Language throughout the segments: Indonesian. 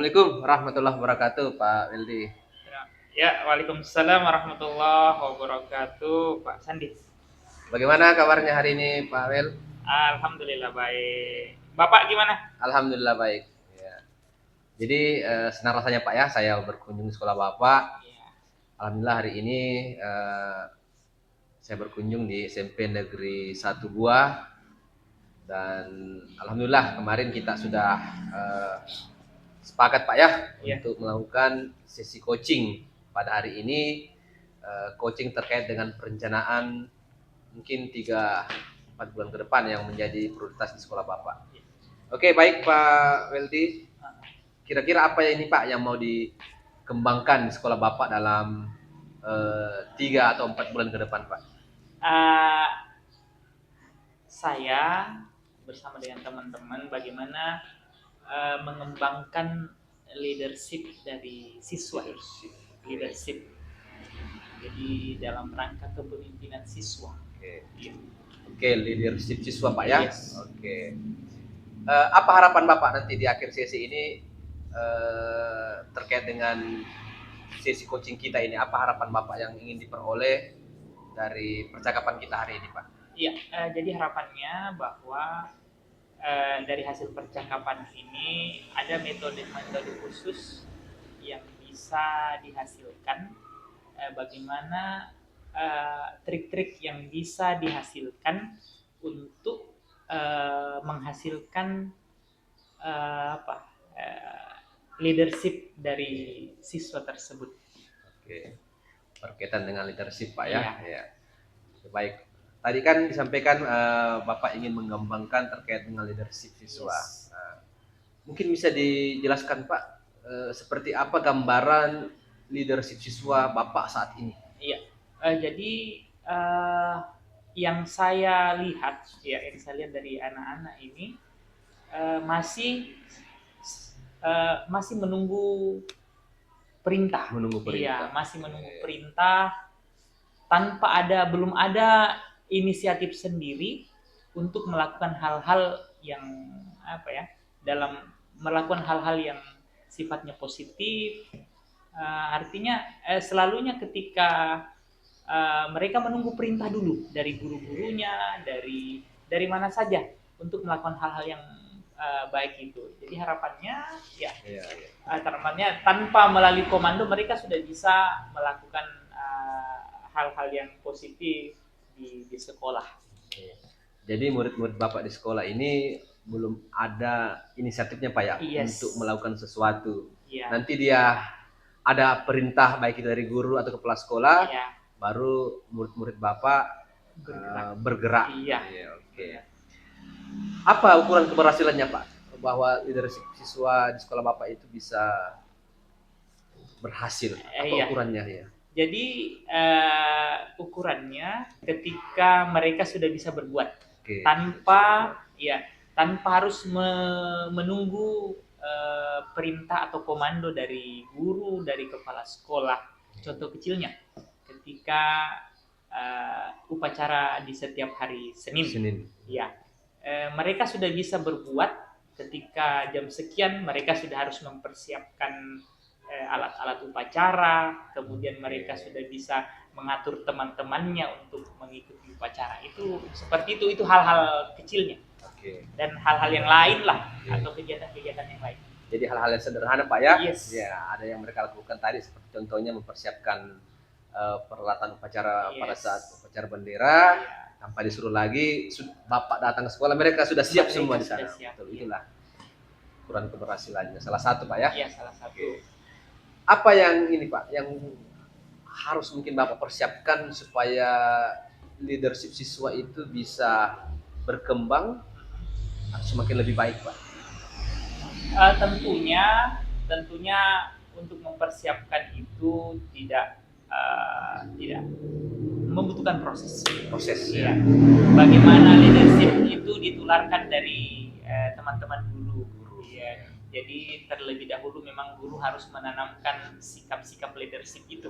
Assalamualaikum warahmatullahi wabarakatuh, Pak Wildi. Ya, Waalaikumsalam warahmatullahi wabarakatuh, Pak Sandi. Bagaimana kabarnya hari ini, Pak Wil? Alhamdulillah baik. Bapak gimana? Alhamdulillah baik. Ya. Jadi senang rasanya Pak ya, saya berkunjung di sekolah Bapak. Ya, Alhamdulillah hari ini saya berkunjung di SMP Negeri 1 Buah dan alhamdulillah kemarin kita sudah sepakat Pak ya ya, untuk melakukan sesi coaching pada hari ini, coaching terkait dengan perencanaan mungkin 3-4 bulan ke depan yang menjadi prioritas di sekolah Bapak. Oke, baik Pak Weldi. Kira-kira apa ini Pak yang mau dikembangkan di sekolah Bapak dalam 3 atau 4 bulan ke depan Pak? Uh, saya bersama dengan teman-teman bagaimana mengembangkan leadership dari siswa. Leadership. Jadi dalam rangka kepemimpinan siswa. Oke, leadership siswa Pak ya. Yes. Oke. Apa harapan Bapak nanti di akhir sesi ini terkait dengan sesi coaching kita ini? Apa harapan Bapak yang ingin diperoleh dari percakapan kita hari ini, Pak? Iya, jadi harapannya bahwa dari hasil percakapan ini ada metode-metode khusus yang bisa dihasilkan, bagaimana trik-trik yang bisa dihasilkan untuk menghasilkan leadership dari siswa tersebut. Oke, berkaitan dengan leadership Pak ya. Iya. Ya. Baik, tadi kan disampaikan Bapak ingin mengembangkan terkait dengan leadership siswa. Yes. Mungkin bisa dijelaskan Pak, seperti apa gambaran leadership siswa Bapak saat ini? Iya, jadi yang saya lihat dari anak-anak ini masih menunggu perintah. Menunggu perintah. Iya, masih menunggu perintah tanpa belum ada inisiatif sendiri untuk melakukan hal-hal yang dalam melakukan hal-hal yang sifatnya positif. Artinya selalunya ketika mereka menunggu perintah dulu dari guru-gurunya, dari mana saja untuk melakukan hal-hal yang baik itu. Jadi harapannya harapannya tanpa melalui komando mereka sudah bisa melakukan hal-hal yang positif di sekolah. Jadi murid-murid Bapak di sekolah ini belum ada inisiatifnya Pak ya, Yes. untuk melakukan sesuatu. Yeah. Nanti dia ada perintah baik itu dari guru atau kepala sekolah, baru murid-murid Bapak bergerak. Iya. Oke. Apa ukuran keberhasilannya Pak bahwa leadership siswa di sekolah Bapak itu bisa berhasil? Apa ukurannya ya? Jadi ukurannya ketika mereka sudah bisa berbuat tanpa harus menunggu perintah atau komando dari guru, dari kepala sekolah. Contoh kecilnya ketika upacara di setiap hari Senin. Ya, mereka sudah bisa berbuat ketika jam sekian mereka sudah harus mempersiapkan alat-alat upacara, kemudian mereka sudah bisa mengatur teman-temannya untuk mengikuti upacara. Itu seperti itu hal-hal kecilnya. Dan hal-hal yang lain lah, atau kegiatan-kegiatan yang lain. Jadi hal-hal yang sederhana Pak ya. Yes. Ya, ada yang mereka lakukan tadi seperti contohnya mempersiapkan peralatan upacara pada saat upacara bendera, tanpa disuruh lagi Bapak datang ke sekolah mereka sudah siap semua di sana. Betul, itulah ukuran keberhasilannya. Salah satu Pak ya. Iya, salah satu. Apa yang ini Pak, yang harus mungkin Bapak persiapkan supaya leadership siswa itu bisa berkembang semakin lebih baik Pak? Tentunya untuk mempersiapkan itu tidak membutuhkan proses. Ya. Bagaimana leadership itu ditularkan dari teman-teman guru. Ya. Jadi terlebih dahulu memang guru harus menanamkan sikap-sikap leadership itu.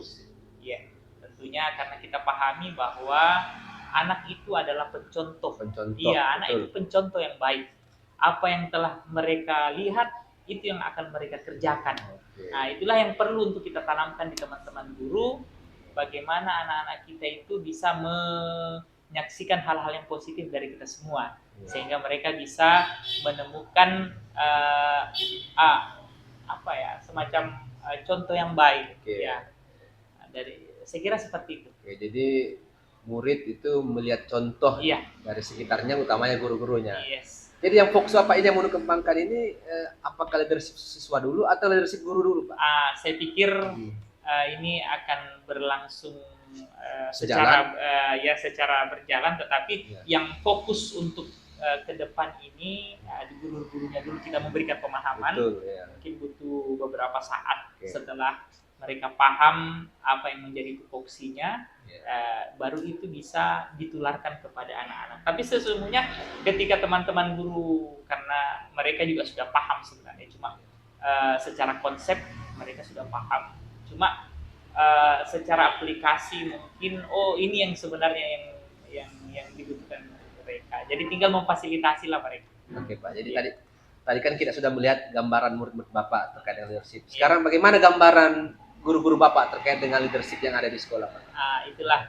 Ya, tentunya karena kita pahami bahwa anak itu adalah pencontoh. Iya, anak itu pencontoh yang baik. Apa yang telah mereka lihat itu yang akan mereka kerjakan. Oke. Nah, itulah yang perlu untuk kita tanamkan di teman-teman guru, bagaimana anak-anak kita itu bisa menyaksikan hal-hal yang positif dari kita semua, sehingga mereka bisa menemukan apa ya, semacam contoh yang baik. Oke. Ya, dari saya kira seperti itu. Oke, jadi murid itu melihat contoh Iya. dari sekitarnya, utamanya guru-gurunya. Yes. Jadi yang fokus Bapak ini yang mau dikembangkan ini apakah leadership siswa dulu atau leadership guru dulu, Pak? Saya pikir ini akan berlangsung secara berjalan, tetapi yang fokus untuk ke depan ini di guru-gurunya dulu kita memberikan pemahaman. Betul, ya. Mungkin butuh beberapa saat setelah mereka paham apa yang menjadi tupoksinya, baru itu bisa ditularkan kepada anak-anak. Tapi sesungguhnya ketika teman-teman guru, karena mereka juga sudah paham sebenarnya, cuma secara konsep mereka sudah paham, cuma secara aplikasi mungkin ini yang sebenarnya yang dibutuhkan mereka. Jadi tinggal memfasilitasi lah mereka. Oke, Pak. Jadi tadi kan kita sudah melihat gambaran murid-murid Bapak terkait dengan leadership. Sekarang bagaimana gambaran guru-guru Bapak terkait dengan leadership yang ada di sekolah, Pak? Itulah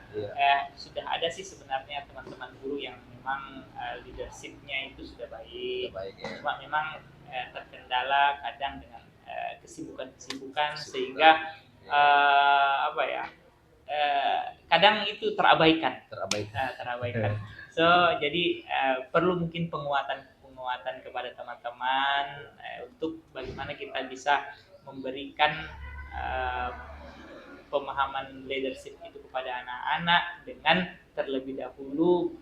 sudah ada sih sebenarnya teman-teman guru yang memang leadershipnya itu sudah baik. Cuma memang terkendala kadang dengan kesibukan sehingga kadang itu terabaikan. So jadi perlu mungkin penguatan kepada teman-teman untuk bagaimana kita bisa memberikan pemahaman leadership itu kepada anak-anak dengan terlebih dahulu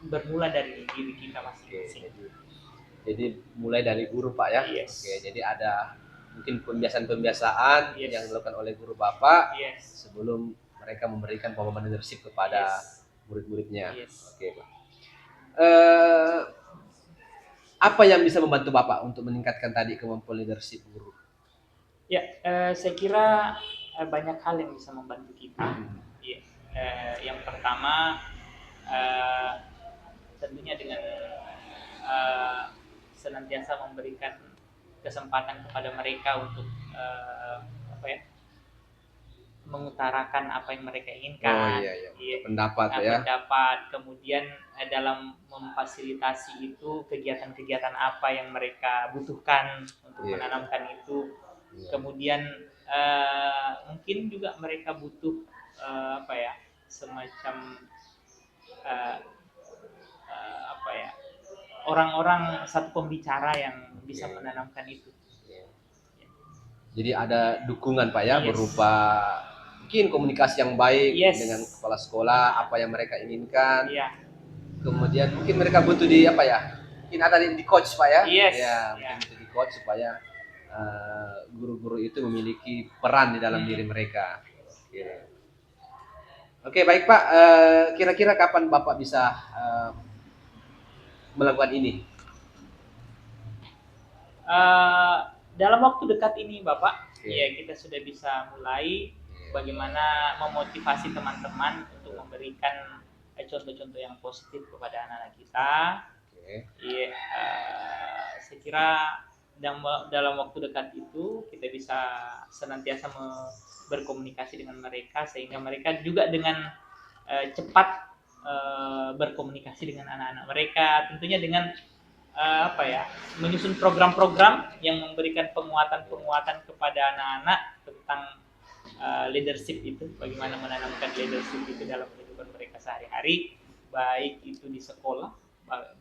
bermula dari diri kita masing-masing. Jadi mulai dari guru, Pak, ya. Yes. Oke, jadi ada mungkin pembiasaan yang dilakukan oleh guru Bapak sebelum mereka memberikan pemahaman leadership kepada murid-muridnya. Oke, Pak. Apa yang bisa membantu Bapak untuk meningkatkan tadi kemampuan leadership guru? Ya, saya kira banyak hal yang bisa membantu kita. Yang pertama tentunya dengan senantiasa memberikan kesempatan kepada mereka untuk mengutarakan apa yang mereka inginkan. Pendapat. Kemudian dalam memfasilitasi itu kegiatan-kegiatan apa yang mereka butuhkan untuk menanamkan itu. Kemudian mungkin juga mereka butuh semacam orang-orang, satu pembicara yang bisa menanamkan itu. Jadi ada dukungan, Pak, ya, berupa mungkin komunikasi yang baik dengan kepala sekolah, apa yang mereka inginkan. Kemudian mungkin mereka butuh mungkin ada di coach, Pak, ya. Mungkin butuh di coach supaya guru-guru itu memiliki peran di dalam diri mereka. Oke, baik, Pak. Kira-kira kapan Bapak bisa melakukan ini? Dalam waktu dekat ini, Bapak, kita sudah bisa mulai bagaimana memotivasi teman-teman untuk memberikan contoh-contoh yang positif kepada anak-anak kita. Saya kira dalam waktu dekat itu kita bisa senantiasa berkomunikasi dengan mereka sehingga mereka juga dengan cepat berkomunikasi dengan anak-anak mereka, tentunya dengan menyusun program-program yang memberikan penguatan kepada anak-anak tentang leadership itu, bagaimana menanamkan leadership itu dalam kehidupan mereka sehari-hari, baik itu di sekolah,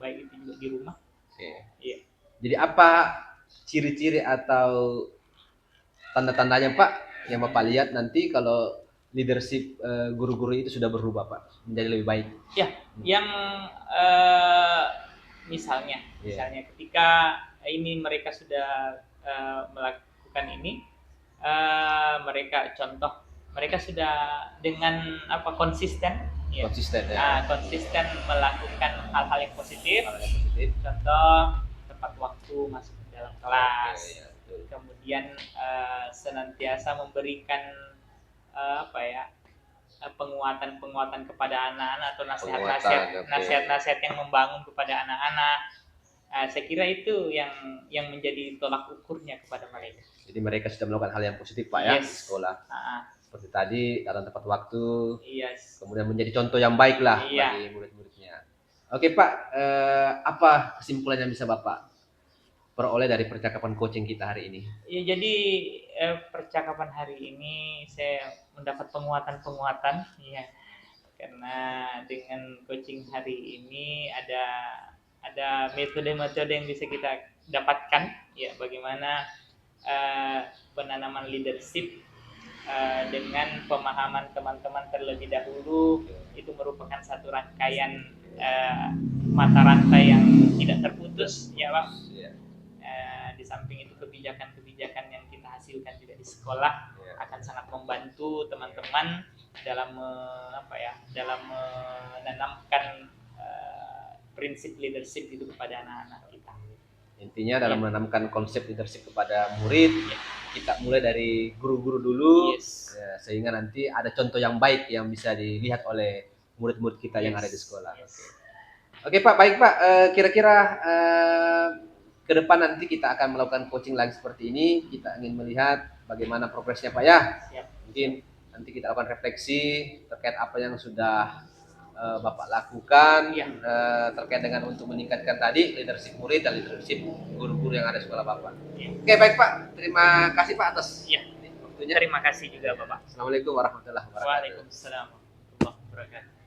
baik itu juga di rumah. Jadi apa ciri-ciri atau tanda-tandanya, Pak, yang Bapak lihat nanti kalau leadership guru-guru itu sudah berubah, Pak, menjadi lebih baik? Yang misalnya ketika ini mereka sudah melakukan ini, mereka sudah dengan konsisten melakukan hal-hal yang positif. Contoh, tepat waktu masuk ke dalam kelas. Kemudian senantiasa memberikan penguatan kepada anak-anak atau nasihat-nasihat yang membangun kepada anak-anak. Saya kira itu yang menjadi tolak ukurnya kepada mereka. Jadi mereka sudah melakukan hal yang positif Pak ya di Yes. sekolah. Seperti tadi dalam tepat waktu, Yes. kemudian menjadi contoh yang baik lah Iya. bagi murid-muridnya. Oke Pak, apa kesimpulan yang bisa Bapak peroleh dari percakapan coaching kita hari ini? Ya, jadi percakapan hari ini saya mendapat penguatan-penguatan, ya, karena dengan coaching hari ini ada metode-metode yang bisa kita dapatkan, ya, bagaimana penanaman leadership dengan pemahaman teman-teman terlebih dahulu itu merupakan satu rangkaian mata rantai yang tidak terputus, ya Bang. Di samping itu kebijakan-kebijakan yang kita hasilkan juga di sekolah akan sangat membantu teman-teman dalam dalam menanamkan prinsip leadership itu kepada anak-anak kita. Intinya dalam menanamkan konsep leadership kepada murid, kita mulai dari guru-guru dulu, ya, sehingga nanti ada contoh yang baik yang bisa dilihat oleh murid-murid kita yang ada di sekolah. Oke Pak, baik Pak. Kira-kira ke depan nanti kita akan melakukan coaching lagi seperti ini. Kita ingin melihat bagaimana progresnya Pak ya. Mungkin nanti kita lakukan refleksi terkait apa yang sudah Bapak lakukan terkait dengan untuk meningkatkan tadi leadership murid dan leadership guru-guru yang ada di sekolah Bapak. Oke baik Pak, terima kasih Pak atas waktunya. Terima kasih juga Bapak. Assalamualaikum warahmatullahi wabarakatuh. Waalaikumsalam warahmatullahi wabarakatuh.